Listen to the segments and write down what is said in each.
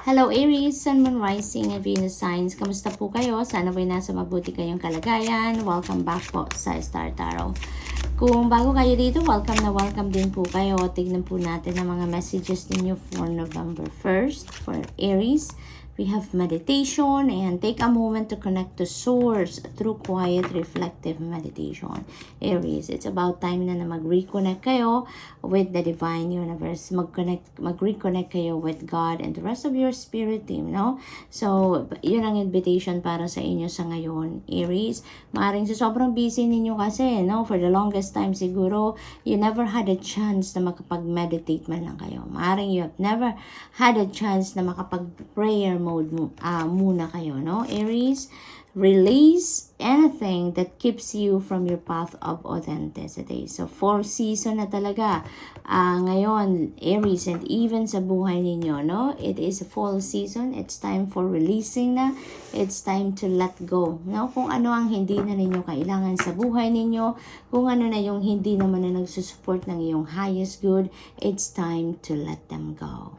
Hello Aries, Sun, Moon, Rising, and Venus signs. Kamusta po kayo? Sana po'y nasa mabuti kayong kalagayan. Welcome back po sa Star Tarot. Kung bago kayo dito, welcome din po kayo. Tignan po natin ang mga messages ninyo for November 1st for Aries. We have meditation and take a moment to connect to source through quiet, reflective meditation. Aries, it's about time na mag-reconnect kayo with the divine universe. Mag-reconnect kayo with God and the rest of your spirit team, no? So, yun ang invitation para sa inyo sa ngayon, Aries. Maaring sa sobrang busy ninyo kasi, no? For the longest time siguro, you never had a chance na makapag-meditate man lang kayo. Maaring you have never had a chance na makapag-prayer mode muna kayo, no? Aries, release anything that keeps you from your path of authenticity. So, fall season na talaga ngayon, Aries, and even sa buhay ninyo, no? It is a fall season. It's time for releasing na. It's time to let go, no? Kung ano ang hindi na ninyo kailangan sa buhay ninyo, kung ano na yung hindi naman na nagsusupport ng iyong highest good, it's time to let them go.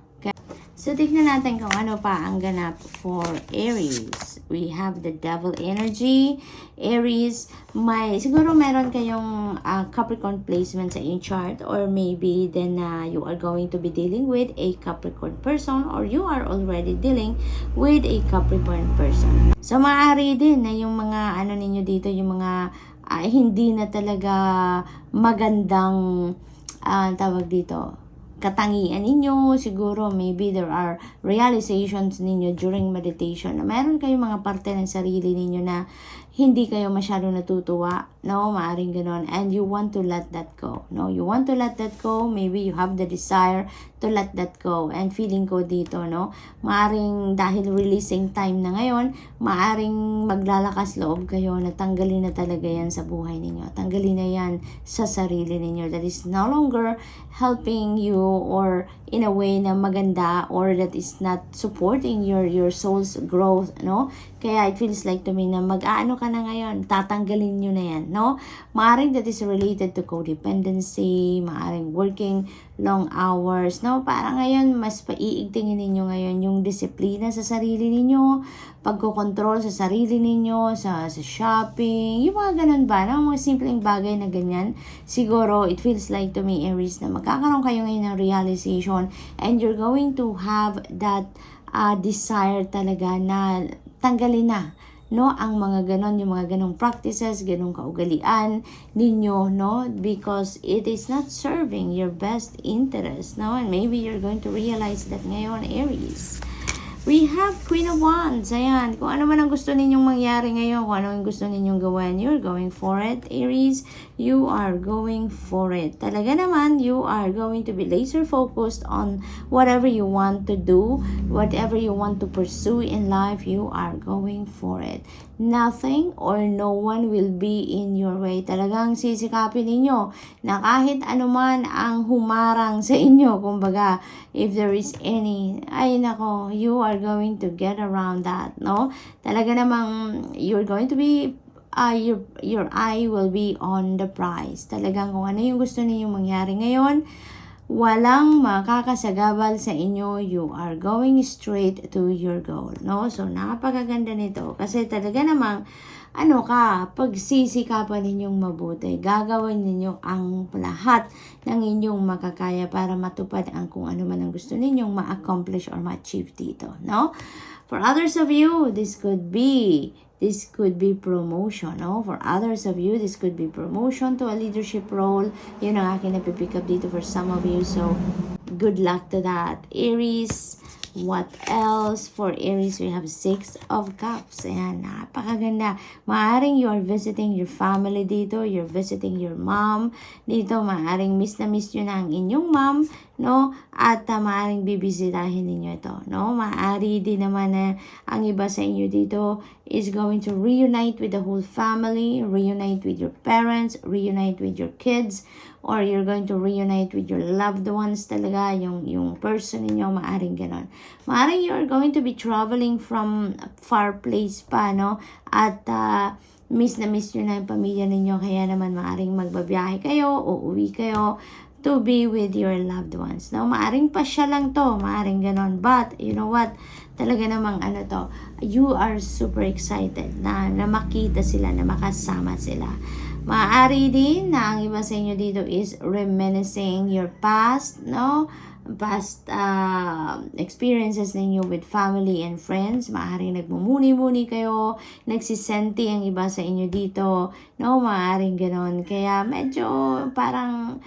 So, tignan natin kung ano pa ang ganap for Aries. We have the devil energy. Aries, siguro meron kayong Capricorn placement sa inyong chart, or maybe then you are going to be dealing with a Capricorn person, or you are already dealing with a Capricorn person. So, maaari din na yung mga ano ninyo dito, yung mga hindi na talaga magandang tawag dito, katangian ninyo. Siguro maybe there are realizations ninyo during meditation na meron kayong mga parte ng sarili ninyo na hindi kayo masyado natutuwa, no? Maaring ganon, and you want to let that go, no? You want to let that go. Maybe you have the desire to let that go, and feeling ko dito, no? Maaring dahil releasing time na ngayon, maaring maglalakas loob kayo na tanggalin na talaga yan sa buhay ninyo. Tanggalin na yan sa sarili ninyo that is no longer helping you, or in a way na maganda, or that is not supporting your soul's growth, no? Kaya it feels like to me na mag-aano ka na ngayon, tatanggalin nyo na yan, no? Maaring that is related to codependency, maaring working long hours, no? Para ngayon, mas paiigtingin ninyo ngayon yung disiplina sa sarili ninyo, pagkokontrol sa sarili ninyo, sa shopping, yung mga ganun ba, no? Mga simpleng bagay na ganyan. Siguro, it feels like to me, Aries, na magkakaroon kayo ngayon ng realization, and you're going to have that desire talaga na tanggalin na, no, ang mga ganon, yung mga ganong practices, ganong kaugalian ninyo, no, because it is not serving your best interest, no, and maybe you're going to realize that ngayon, Aries. We have Queen of Wands. Ayan, kung ano man ang gusto ninyong mangyari ngayon, kung ano ang gusto ninyong gawin, you're going for it, Aries. You are going for it. Talaga naman, you are going to be laser focused on whatever you want to do, whatever you want to pursue in life, you are going for it. Nothing or no one will be in your way. Talagang sisikapin ninyo na kahit anuman ang humarang sa inyo, kumbaga, if there is any, ay nako, you are going to get around that, no? Talaga namang you're going to be your eye will be on the prize. Talagang kung ano yung gusto ninyong mangyari ngayon, walang makakasagabal sa inyo. You are going straight to your goal, no? So, napakaganda nito. Kasi talaga namang, pagsisikapan ninyong mabuti. Gagawin ninyo ang lahat ng inyong makakaya para matupad ang kung ano man ang gusto ninyong ma-accomplish or ma-achieve dito, no? For others of you, this could be promotion, no? For others of you, this could be promotion to a leadership role. Yun ang akin na pick up dito for some of you. So, good luck to that. Aries, what else? For Aries, we have 6 of Cups. Ayan, napakaganda. Maaring you are visiting your family dito. You're visiting your mom dito. Maaring miss na miss nyo na ang inyong mom, no? At maaring bibisitahin ninyo ito, no? Maari din naman na ang iba sa inyo dito is going to reunite with the whole family, reunite with your parents, reunite with your kids, or you're going to reunite with your loved ones talaga, yung person ninyo, maaring ganon. Maaring you're going to be traveling from a far place pa, no? At miss na miss nyo na yung pamilya ninyo, kaya naman maaring magbabiyahe kayo, uuwi kayo to be with your loved ones. No, maaring pa siya lang to, maaring ganon. But, you know what? Talaga namang ano to, you are super excited na makita sila, na makasama sila. Maaari din na ang iba sa inyo dito is reminiscing your past, no? Past experiences ninyo with family and friends. Maaaring nagmumuni-muni kayo, nagsisenti ang iba sa inyo dito, no? Maaaring ganon. Kaya medyo parang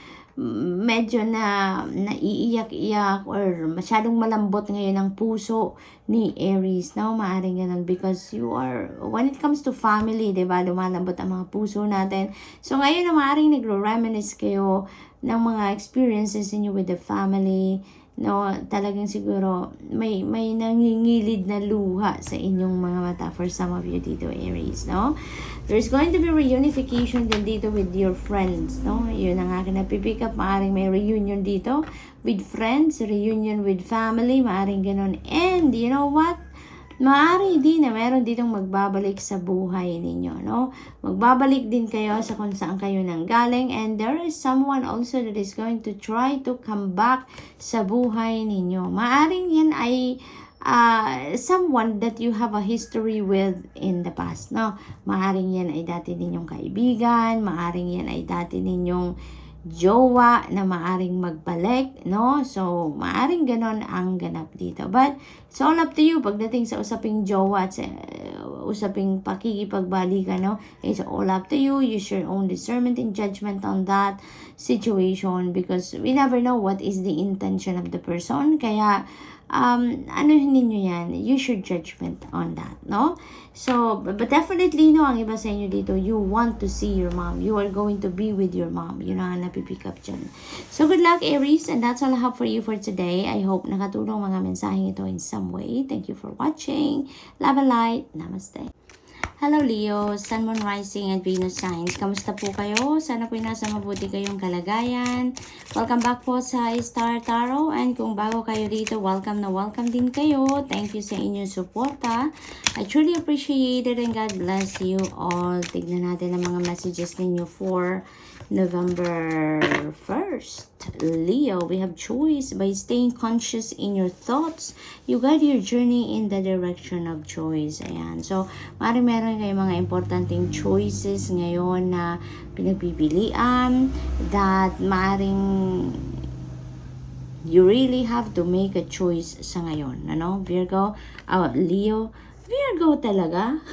medyo na naiiyak-iyak or masyadong malambot ngayon ang puso ni Aries, no? Maaaring ganun because you are, when it comes to family, diba, lumalambot ang mga puso natin. So ngayon na maaaring nagro-reminisce kayo ng mga experiences niyo with the family, no? Talagang siguro may nangingilid na luha sa inyong mga mata for some of you dito, Aries, no? There's going to be reunification din dito with your friends, no? Yun ang akin na pipick up. Maaring may reunion dito with friends, reunion with family, maaring ganun. And you know what? Maaari din na meron ditong magbabalik sa buhay ninyo, no? Magbabalik din kayo sa kung saan kayo nanggaling, and there is someone also that is going to try to come back sa buhay ninyo. Maaring yan ay someone that you have a history with in the past, no? Maaring yan ay dati ninyong kaibigan, maaring yan ay dati ninyong jowa na maaring magbalik, no? So, maaring ganon ang ganap dito. But, it's all up to you pagdating sa usaping jowa at sa usaping pakikipagbalikan, no? It's all up to you. Use your own discernment and judgment on that situation because we never know what is the intention of the person. Kaya, ano ninyo yan, use your judgment on that, no? So, but definitely, no, ang iba sa inyo dito, you want to see your mom. You are going to be with your mom. Yun ang napipick up dyan. So, good luck, Aries, and that's all I have for you for today. I hope nakatulong mga mensaheng ito in some way. Thank you for watching. Love and light. Namaste. Hello Leo, Sun, Moon, Rising, and Venus signs. Kamusta po kayo? Sana po nasa mabuti kayong kalagayan. Welcome back po sa Star Tarot. And kung bago kayo dito, welcome na welcome din kayo. Thank you sa inyong suporta. I truly appreciate it and God bless you all. Tignan natin ang mga messages ninyo for November 1st. Leo, we have choice. By staying conscious in your thoughts, you guide your journey in the direction of choice. Ayan. So, meron kayong mga importanteng choices ngayon na pinagpipilian that maaring you really have to make a choice sa ngayon. Ano? Virgo, Leo, Virgo talaga?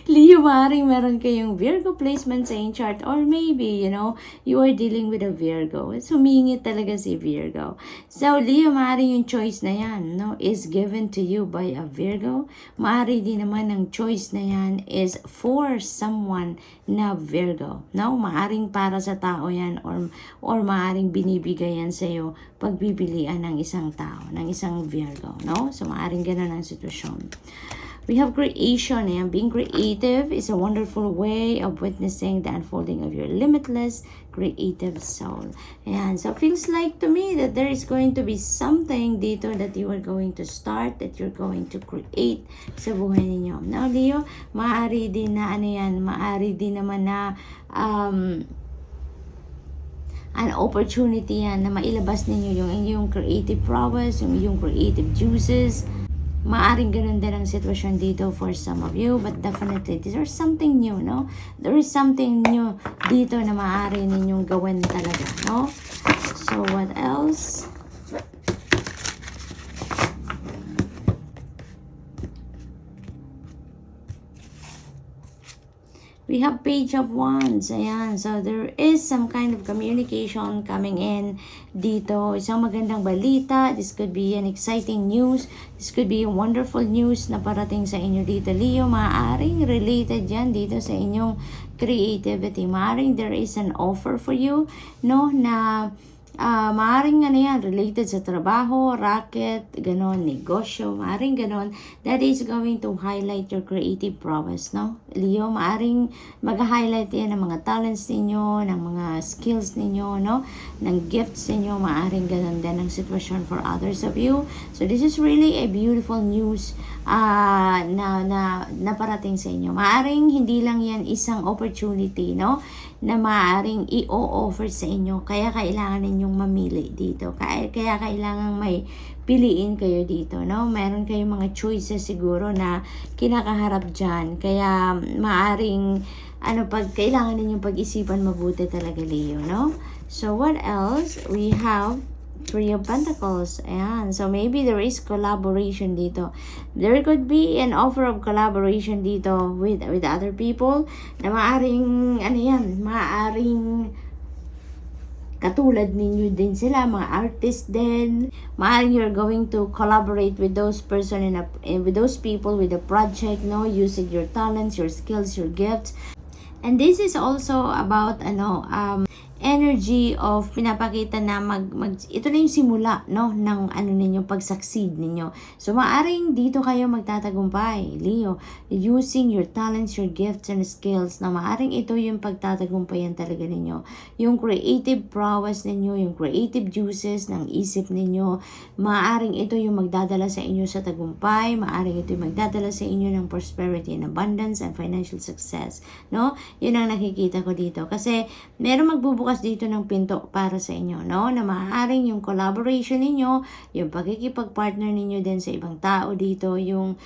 Leo, maaaring meron kayong Virgo placement sa inyong chart or maybe, you know, you are dealing with a Virgo. Sumingit talaga si Virgo. So, Leo, maaaring yung choice na yan, no, is given to you by a Virgo. Maaari din naman ang choice na yan is for someone na Virgo. No? Maaring para sa tao yan or maaring binibigay yan sa iyo pagpipilian ng isang tao, ng isang Virgo. No? So, maaring ganun ang sitwasyon. We have creation, and being creative is a wonderful way of witnessing the unfolding of your limitless creative soul. Ayan, so feels like to me that there is going to be something dito that you are going to start, that you're going to create sa buhay ninyo. Now, Leo, maaari din na ano yan, maaari din naman na an opportunity yan na mailabas ninyo yung creative prowess, yung creative juices. Maaring ganun din ang sitwasyon dito for some of you, but definitely there's something new, no? There is something new dito na maaari ninyong gawin talaga, no? So what else? We have Page of Wands. Ayan. So, there is some kind of communication coming in dito. Isang magandang balita. This could be an exciting news. This could be a wonderful news na parating sa inyo dito, Leo. Maaaring related yan dito sa inyong creativity. Maaaring there is an offer for you, no, na maaring ano yan, related sa trabaho, racket, ganon, negosyo, maaring ganon, that is going to highlight your creative prowess, no? Leo, maaring mag-highlight yan ng mga talents ninyo, ng mga skills ninyo, no? Ng gifts ninyo, maaring ganon din ang sitwasyon for others of you. So, this is really a beautiful news na parating sa inyo. Maaring hindi lang yan isang opportunity, no? Na maaring i-offer sa inyo. Kaya kailangan ninyong mamili dito. Kaya kailangan may piliin kayo dito, no? Meron kayong mga choices siguro na kinakaharap dyan. Kaya maaring pag kailangan ninyong pag-isipan mabuti talaga, Leo, no? So, what else? We have Three of Pentacles. Ayan. So, maybe there is collaboration dito. There could be an offer of collaboration dito with other people na maaring, maaring katulad ninyo din sila, mga artist din. Maaring you're going to collaborate with those person with those people with a project, no? Using your talents, your skills, your gifts. And this is also about energy of pinapakita na ito na yung simula, no, ng ninyo pag-succeed ninyo. So maaring dito kayo magtatagumpay, Leo, using your talents, your gifts and skills, na maaring ito yung pagtatagumpayan talaga ninyo. Yung creative prowess ninyo, yung creative juices ng isip ninyo, maaring ito yung magdadala sa inyo sa tagumpay, maaring ito yung magdadala sa inyo ng prosperity and abundance and financial success, no? Yun ang nakikita ko dito kasi meron magbubukas dito ng pinto para sa inyo, no? Na maaaring yung collaboration ninyo, yung pagkikipag-partner ninyo din sa ibang tao dito, yung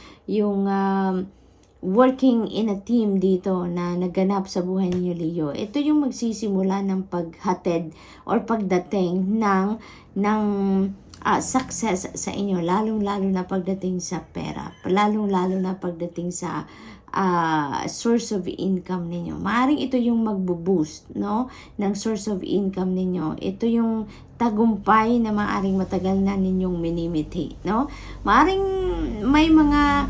working in a team dito na naganap sa buhay niyo, Leo. Ito yung magsisimula ng paghatid or pagdating ng success sa inyo, lalong-lalo na pagdating sa pera, lalong-lalo na pagdating sa source of income ninyo. Maaring ito yung magbo-boost, no, ng source of income ninyo. Ito yung tagumpay na maaring matagal na ninyong minimithi, no? Maaring may mga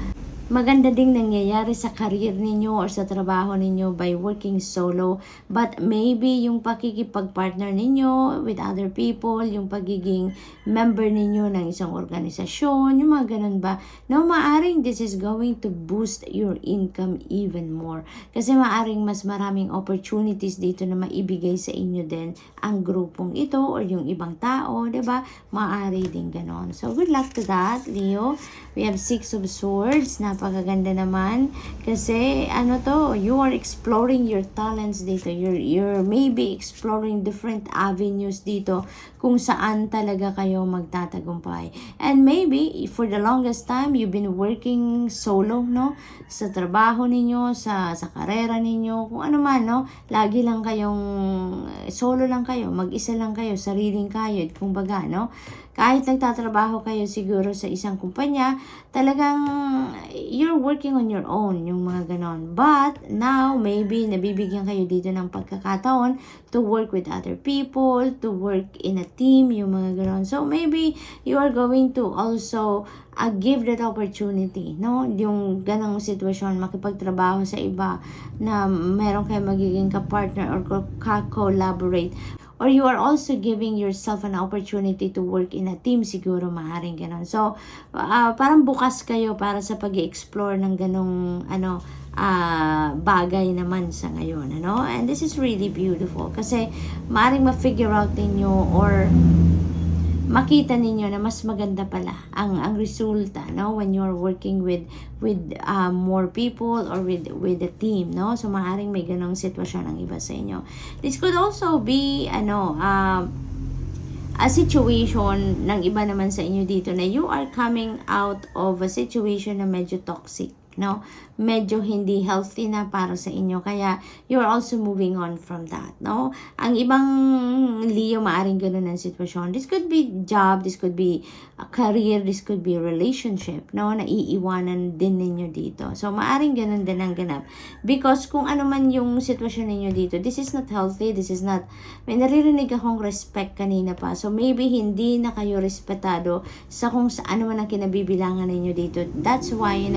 maganda ding nangyayari sa career ninyo or sa trabaho ninyo by working solo, but maybe yung pakikipag-partner ninyo with other people, yung pagiging member ninyo ng isang organisasyon, yung mga ganun ba, no, maaring this is going to boost your income even more. Kasi maaring mas maraming opportunities dito na maibigay sa inyo din ang grupong ito or yung ibang tao, diba? Maari din ganon. So, good luck to that, Leo. We have 6 of Swords. Napakaganda naman. Kasi, you are exploring your talents dito. You're maybe exploring different avenues dito kung saan talaga kayo magtatagumpay. And maybe, for the longest time, you've been working solo, no? Sa trabaho ninyo, sa karera ninyo, kung ano man, no? Lagi lang kayong, solo lang kayo, mag-isa lang kayo, sariling kayod, kumbaga, no? Kahit nagtatrabaho kayo siguro sa isang kumpanya, talagang you're working on your own, yung mga ganon. But now, maybe nabibigyan kayo dito ng pagkakataon to work with other people, to work in a team, yung mga ganon. So, maybe you are going to also give that opportunity, no? Yung ganong sitwasyon, makipagtrabaho sa iba na meron kayo magiging ka-partner or ka-collaborate. Or you are also giving yourself an opportunity to work in a team, siguro maaaring ganon. So, parang bukas kayo para sa pag-explore ng ganong, bagay naman sa ngayon, ano? And this is really beautiful kasi maaaring ma-figure out ninyo or makita ninyo na mas maganda pala ang resulta, no, when you're working with more people or with a team, no? So maaring may ganong sitwasyon ang iba sa inyo. This could also be a situation ng iba naman sa inyo dito na you are coming out of a situation na medyo toxic, no? Medyo hindi healthy na para sa inyo. Kaya, you're also moving on from that, no? Ang ibang Leo, maaring ganun ang sitwasyon. This could be job, this could be a career, this could be a relationship, no? Naiiwanan din ninyo dito. So, maaring ganun din ang ganap. Because kung ano man yung sitwasyon ninyo dito, this is not healthy, this is not, may naririnig akong respect kanina pa. So, maybe hindi na kayo respetado sa kung saan man ang kinabibilangan ninyo dito. That's why,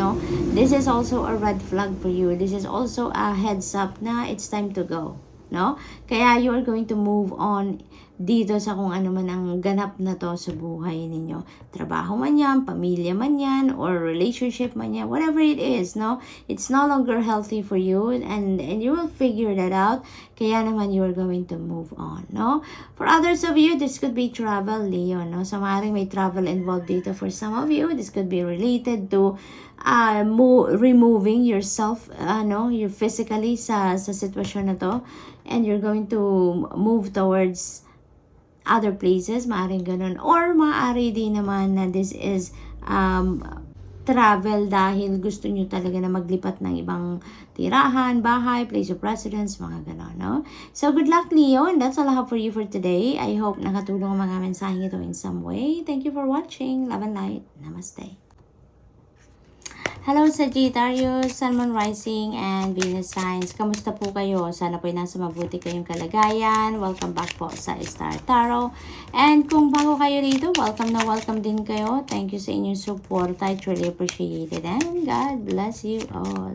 this is also a red flag for you. This is also a heads up na it's time to go, no? Kaya you are going to move on dito sa kung ano man ang ganap na to sa buhay ninyo. Trabaho man yan, pamilya man yan, or relationship man yan, whatever it is, no? It's no longer healthy for you, and you will figure that out. Kaya naman you're going to move on, no? For others of you, this could be travel, Leo, no? So, maaaring may travel involved dito for some of you. This could be related to removing yourself, you physically sa sitwasyon na to, and you're going to move towards other places, maaaring ganun. Or maaari din naman na this is travel dahil gusto nyo talaga na maglipat ng ibang tirahan, bahay, place of residence, mga ganon, no? So, good luck, Leo, and that's all I have for you for today. I hope nakatulong ang mga mensaheng ito in some way. Thank you for watching. Love and light. Namaste. Hello Sagittarius, Sun, Moon, Rising, and Venus signs. Kamusta po kayo? Sana po nasa mabuti kayong kalagayan. Welcome back po sa Star Tarot. And kung bago kayo dito, welcome na welcome din kayo. Thank you sa inyong support. I truly appreciate it. And God bless you all.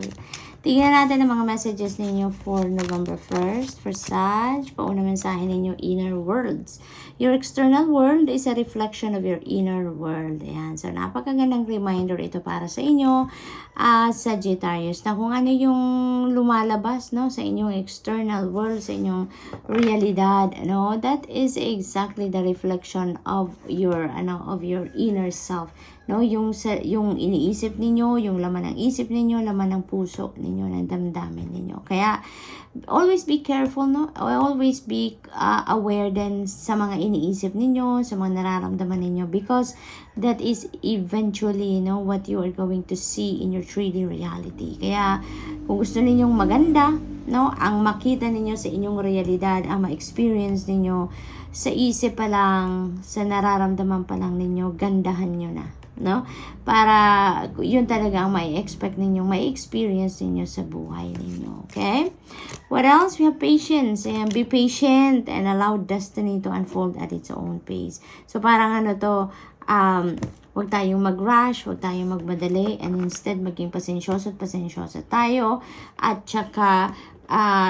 Tingnan natin ang mga messages ninyo for November 1st. For Sag, pauna mensahe ninyo, inner worlds. Your external world is a reflection of your inner world. Ayan. So, napakagandang reminder ito para sa inyo, Sagittarius, na kung ano yung lumalabas, no, sa inyong external world, sa inyong realidad, no, that is exactly the reflection of your inner self. No, yung iniisip ninyo, yung laman ng isip ninyo, laman ng puso ninyo, ng damdamin ninyo. Kaya always be careful, no? Always be aware din sa mga iniisip ninyo, sa mga nararamdaman ninyo, because that is eventually, what you are going to see in your 3D reality. Kaya kung gusto ninyong maganda, no, ang makita ninyo sa inyong realidad, ang ma-experience ninyo sa isip pa lang, sa nararamdaman pa lang ninyo, gandahan nyo na. No? Para yun talaga ang may expect ninyo, may experience ninyo sa buhay ninyo. Okay? What else? We have patience. And be patient and allow destiny to unfold at its own pace. So parang huwag tayong mag-rush, huwag tayong magmadali, and instead maging pasensyoso at pasensyoso tayo, at saka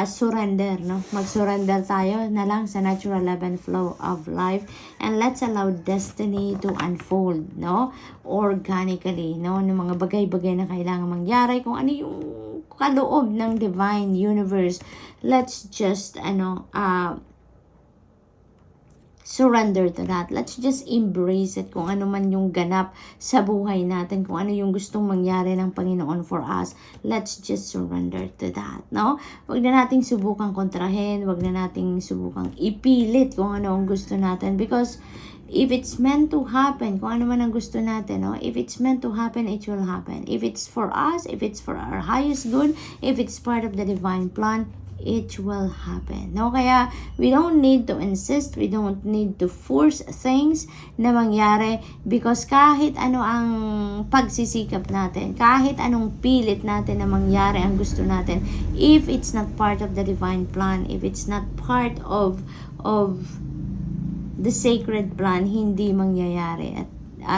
surrender, no? Mag-surrender tayo na lang sa natural ebb and flow of life, and let's allow destiny to unfold, no? Organically, no? Ng mga bagay-bagay na kailangan mangyari, kung ano yung kaloob ng divine universe, let's just surrender to that. Let's just embrace it, kung ano man yung ganap sa buhay natin, kung ano yung gustong mangyari ng Panginoon for us. Let's just surrender to that, no? Wag na nating subukang kontrahin, wag na nating subukang ipilit kung ano ang gusto natin, because if it's meant to happen, kung ano man ang gusto natin, no? If it's meant to happen, it will happen. If it's for us, if it's for our highest good, if it's part of the divine plan, it will happen, no? Kaya we don't need to insist, we don't need to force things na mangyari, because kahit ano ang pagsisikap natin, kahit anong pilit natin na mangyari ang gusto natin, if it's not part of the divine plan, if it's not part of the sacred plan, hindi mangyayari at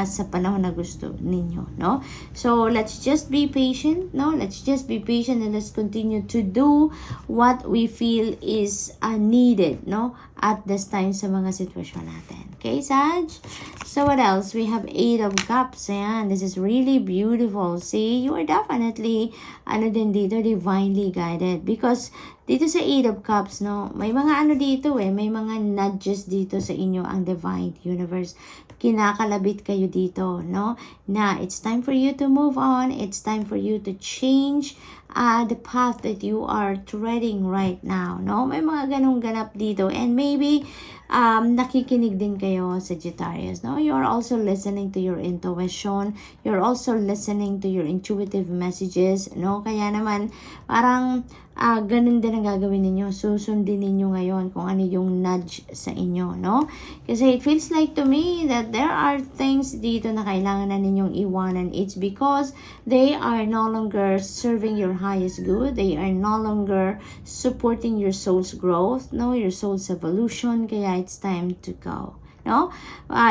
sa panahon na gusto ninyo, no? So, let's just be patient, no? Let's just be patient, and let's continue to do what we feel is needed, no? At this time sa mga sitwasyon natin. Okay, Sag? So, what else? We have 8 of Cups. Ayan, this is really beautiful. See, you are definitely, din dito, divinely guided. Because, dito sa 8 of Cups, no, may mga dito may mga nudges dito sa inyo ang divine universe. Kinakalabit kayo dito, no? Na it's time for you to move on. It's time for you to change the path that you are treading right now, no? May mga ganong ganap dito, and maybe nakikinig din kayo, Sagittarius, no? You are also listening to your intuition. You're also listening to your intuitive messages, no? Kaya naman parang ganun din ang gagawin ninyo. Susundin ninyo ngayon kung ano yung nudge sa inyo, no? Kasi it feels like to me that there are things dito na kailangan na ninyong iwanan. It's because they are no longer serving your highest good. They are no longer supporting your soul's growth, no? Your soul's evolution. Kaya it's time to go. no?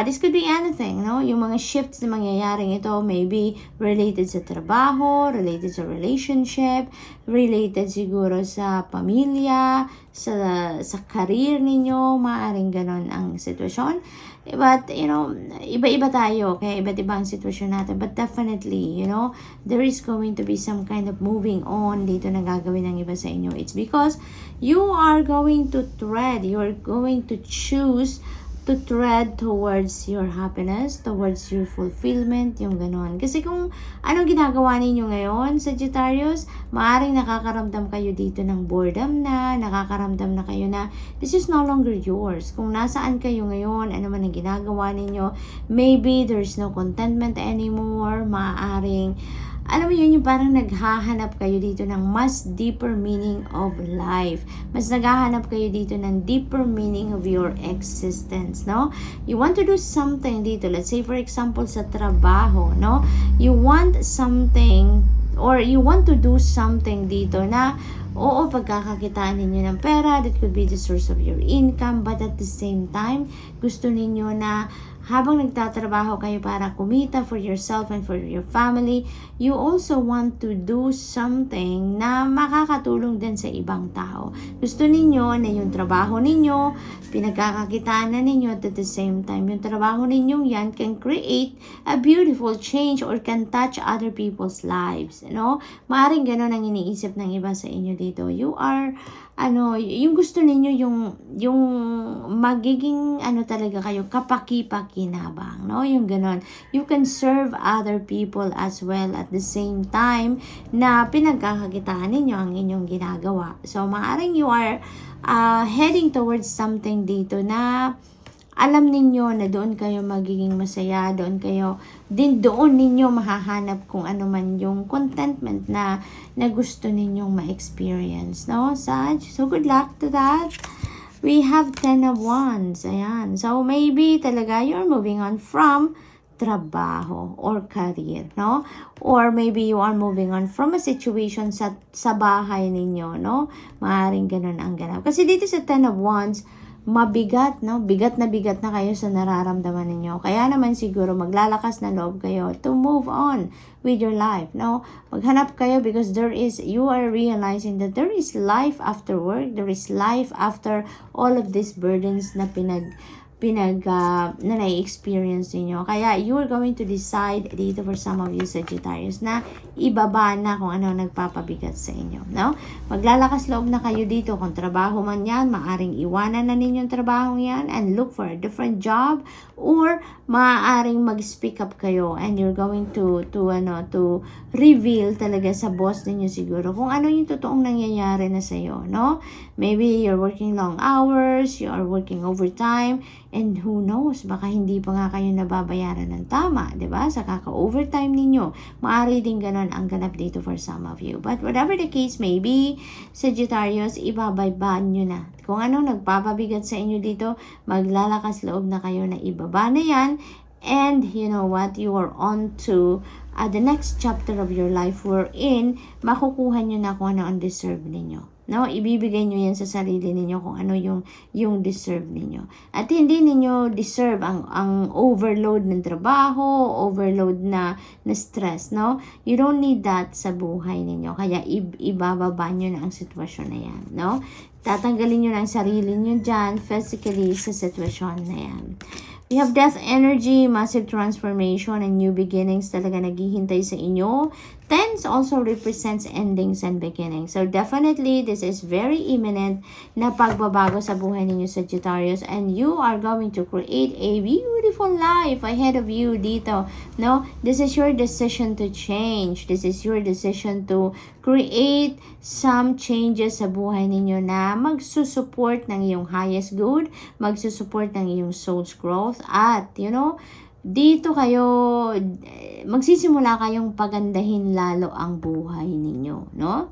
This could be anything, no? Yung mga shifts na mangyayaring ito may be related sa trabaho, related sa relationship, related siguro sa pamilya, sa career ninyo, maaring ganon ang sitwasyon. But, iba-iba tayo, okay? Iba't iba ang sitwasyon natin. But definitely, there is going to be some kind of moving on dito na gagawin ng iba sa inyo. It's because you are going to you're going to choose to tread towards your happiness, towards your fulfillment, yung ganon. Kasi kung anong ginagawa ninyo ngayon, Sagittarius, maaaring nakakaramdam kayo dito ng boredom na, nakakaramdam na kayo na this is no longer yours. Kung nasaan kayo ngayon, ano man ang ginagawa ninyo, maybe there's no contentment anymore, maaaring alam mo yun, yung parang naghahanap kayo dito ng mas deeper meaning of life. Mas naghahanap kayo dito ng deeper meaning of your existence, no? You want to do something dito. Let's say, for example, sa trabaho, no? You want something or you want to do something dito na oo, pagkakakitaan ninyo ng pera, that could be the source of your income, but at the same time, gusto ninyo na habang nagtatrabaho kayo para kumita for yourself and for your family, you also want to do something na makakatulong din sa ibang tao. Gusto ninyo na yung trabaho ninyo, pinagkakakitaan na ninyo at the same time, yung trabaho ninyong yan can create a beautiful change or can touch other people's lives. Maaring ganon ang iniisip ng iba sa inyo dito. You are yung gusto ninyo yung magiging talaga kayo kapaki-pakinabang, no? Yung ganon. You can serve other people as well at the same time na pinagkakakitaan ninyo ang inyong ginagawa. So maaring you are heading towards something dito na alam ninyo na doon kayo magiging masaya, doon ninyo mahahanap kung ano man yung contentment na gusto ninyong ma-experience, no? So good luck to that. We have 10 of Wands, ayan. So maybe talaga you're moving on from trabaho or career, no? Or maybe you are moving on from a situation sa bahay ninyo, no? Maaring ganun ang ganap. Kasi dito sa 10 of Wands, mabigat, no? Bigat na kayo sa nararamdaman ninyo. Kaya naman siguro maglalakas na loob kayo to move on with your life, no? Maghanap kayo because you are realizing that there is life after work, there is life after all of these burdens na na na-experience niyo. Kaya you're going to decide dito for some of you Sagittarius na ibaba na kung ano nagpapabigat sa inyo, no? Maglalakas loob na kayo dito kung trabaho man yan, maaring iwanan na ninyong trabaho yan and look for a different job or maaaring mag-speak up kayo and you're going to reveal talaga sa boss ninyo siguro kung ano yung totoong nangyayari na sa iyo, no? Maybe you're working long hours, you are working overtime, and who knows, baka hindi pa nga kayo nababayaran ng tama, 'di ba? Sa kaka-overtime ninyo. Maari din ganon ang ganap dito for some of you. But whatever the case may be, Sagittarius, ibabaybaan nyo na. Kung ano nagpapabigat sa inyo dito, maglalakas loob na kayo na ibaba na yan. And you know what? You are on to the next chapter of your life wherein makukuha nyo na kung ano ang deserve ninyo. No, ibibigay nyo yan sa sarili ninyo kung ano yung deserve ninyo. At hindi ninyo deserve ang overload ng trabaho, overload na stress, no? You don't need that sa buhay ninyo. Kaya ibababa nyo na ang sitwasyon na yan, no? Tatanggalin nyo na ang sarili nyo dyan physically sa sitwasyon na yan. We have death energy, massive transformation, and new beginnings talaga naghihintay sa inyo. Tens also represents endings and beginnings. So definitely, this is very imminent na pagbabago sa buhay ninyo, Sagittarius, and you are going to create a beautiful life ahead of you dito. No, this is your decision to change. This is your decision to create some changes sa buhay ninyo na magsusupport ng iyong highest good, magsusupport ng iyong soul's growth, at dito kayo magsisimula kayong pagandahin lalo ang buhay ninyo, no?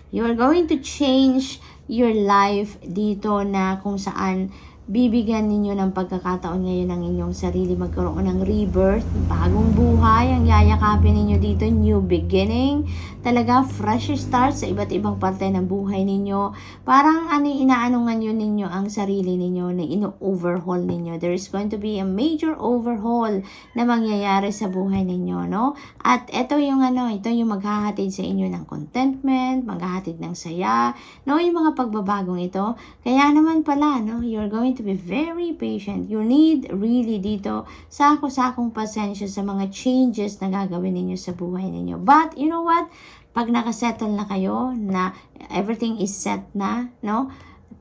You are going to change your life dito na kung saan bibigyan ninyo ng pagkakataon ngayon ng inyong sarili magkaroon ng rebirth, bagong buhay, ang yayakapin ninyo dito, new beginning, talaga fresh start sa iba't ibang parte ng buhay ninyo. Parang inaanungan yun ninyo ang sarili ninyo na ino-overhaul ninyo. There is going to be a major overhaul na mangyayari sa buhay ninyo, no? At ito yung ito yung maghahatid sa inyo ng contentment, maghahatid ng saya, no? Yung mga pagbabagong ito. Kaya naman pala, no? You're going to be very patient. You need really dito sako-sakong pasensya sa mga changes na gagawin ninyo sa buhay ninyo. But, you know what? Pag nakasettle na kayo, na everything is set na, no?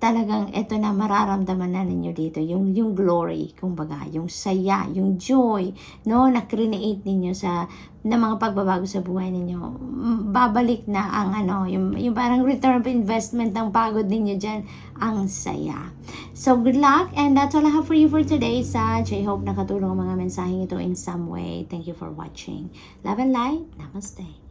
Talagang ito na mararamdaman na ninyo dito, yung glory, kumbaga, yung saya, yung joy, no, na create ninyo na mga pagbabago sa buhay ninyo. Babalik na ang yung parang return of investment ng pagod ninyo dyan, ang saya. So, good luck, and that's all I have for you for today, Sag. I hope nakatulong ang mga mensaheng ito in some way. Thank you for watching. Love and light. Namaste.